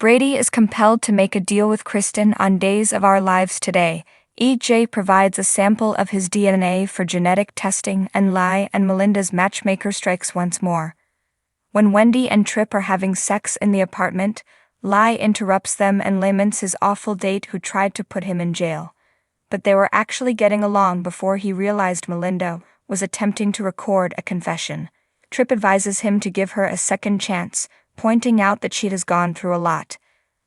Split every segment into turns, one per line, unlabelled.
Brady is compelled to make a deal with Kristen on Days of Our Lives today. EJ provides a sample of his DNA for genetic testing, and Lie and Melinda's matchmaker strikes once more. When Wendy and Tripp are having sex in the apartment, Lie interrupts them and laments his awful date who tried to put him in jail. But they were actually getting along before he realized Melinda was attempting to record a confession. Tripp advises him to give her a second chance, pointing out that she has gone through a lot.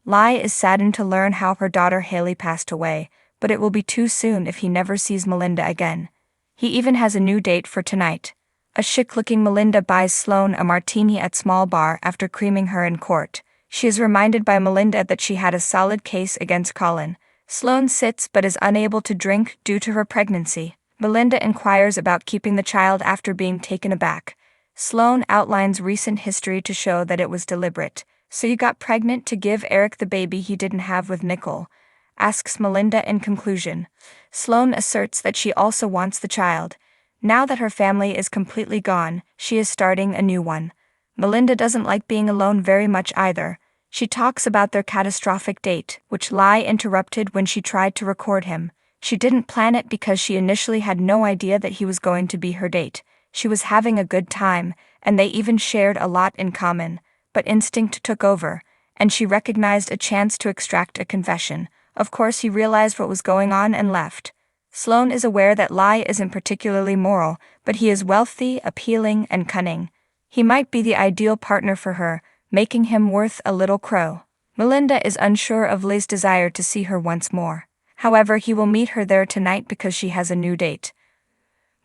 Lie is saddened to learn how her daughter Haley passed away, but it will be too soon if he never sees Melinda again. He even has a new date for tonight. A chic-looking Melinda buys Sloane a martini at small bar after creaming her in court. She is reminded by Melinda that she had a solid case against Colin. Sloane sits but is unable to drink due to her pregnancy. Melinda inquires about keeping the child after being taken aback. Sloane outlines recent history to show that it was deliberate. "So you got pregnant to give Eric the baby he didn't have with Nicole?" asks Melinda in conclusion. Sloane asserts that she also wants the child. Now that her family is completely gone, she is starting a new one. Melinda doesn't like being alone very much either. She talks about their catastrophic date, which Lie interrupted when she tried to record him. She didn't plan it because she initially had no idea that he was going to be her date. She was having a good time, and they even shared a lot in common. But instinct took over, and she recognized a chance to extract a confession. Of course, he realized what was going on and left. Sloane is aware that Lie isn't particularly moral, but he is wealthy, appealing, and cunning. He might be the ideal partner for her, making him worth a little crow. Melinda is unsure of Lie's desire to see her once more. However, he will meet her there tonight because she has a new date.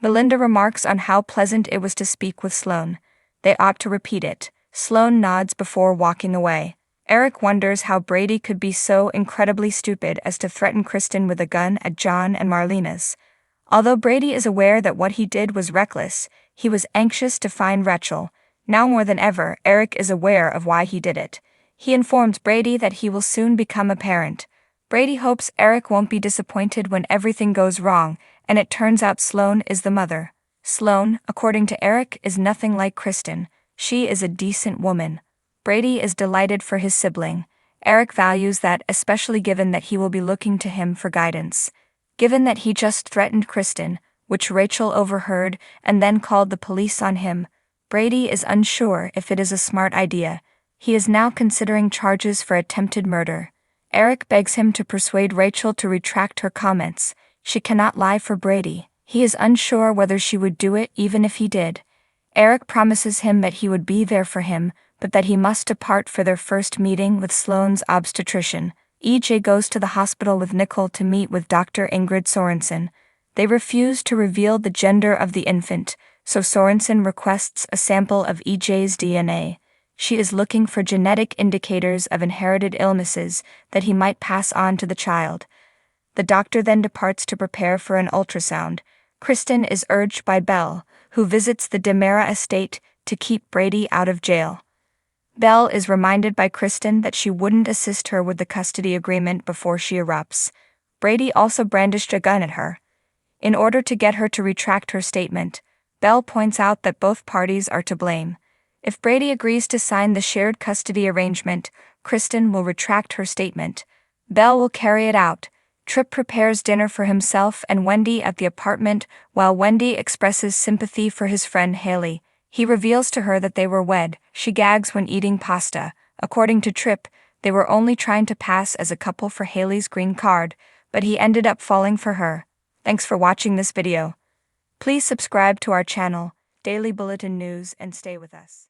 Melinda remarks on how pleasant it was to speak with Sloane. They ought to repeat it. Sloane nods before walking away. Eric wonders how Brady could be so incredibly stupid as to threaten Kristen with a gun at John and Marlena's. Although Brady is aware that what he did was reckless, he was anxious to find Rachel. Now more than ever, Eric is aware of why he did it. He informs Brady that he will soon become a parent. Brady hopes Eric won't be disappointed when everything goes wrong, and it turns out Sloane is the mother. Sloane, according to Eric, is nothing like Kristen. She is a decent woman. Brady is delighted for his sibling. Eric values that, especially given that he will be looking to him for guidance. Given that he just threatened Kristen, which Rachel overheard, and then called the police on him, Brady is unsure if it is a smart idea. He is now considering charges for attempted murder. Eric begs him to persuade Rachel to retract her comments. She cannot lie for Brady. He is unsure whether she would do it even if he did. Eric promises him that he would be there for him, but that he must depart for their first meeting with Sloane's obstetrician. EJ goes to the hospital with Nicole to meet with Dr. Ingrid Sorensen. They refuse to reveal the gender of the infant, so Sorensen requests a sample of EJ's DNA. She is looking for genetic indicators of inherited illnesses that he might pass on to the child. The doctor then departs to prepare for an ultrasound. Kristen is urged by Belle, who visits the Demera estate, to keep Brady out of jail. Belle is reminded by Kristen that she wouldn't assist her with the custody agreement before she erupts. Brady also brandished a gun at her. In order to get her to retract her statement, Belle points out that both parties are to blame. If Brady agrees to sign the shared custody arrangement, Kristen will retract her statement. Belle will carry it out. Tripp prepares dinner for himself and Wendy at the apartment, while Wendy expresses sympathy for his friend Haley. He reveals to her that they were wed. She gags when eating pasta. According to Tripp, they were only trying to pass as a couple for Haley's green card, but he ended up falling for her. Thanks for watching this video. Please subscribe to our channel, Daily Bulletin News, and stay with us.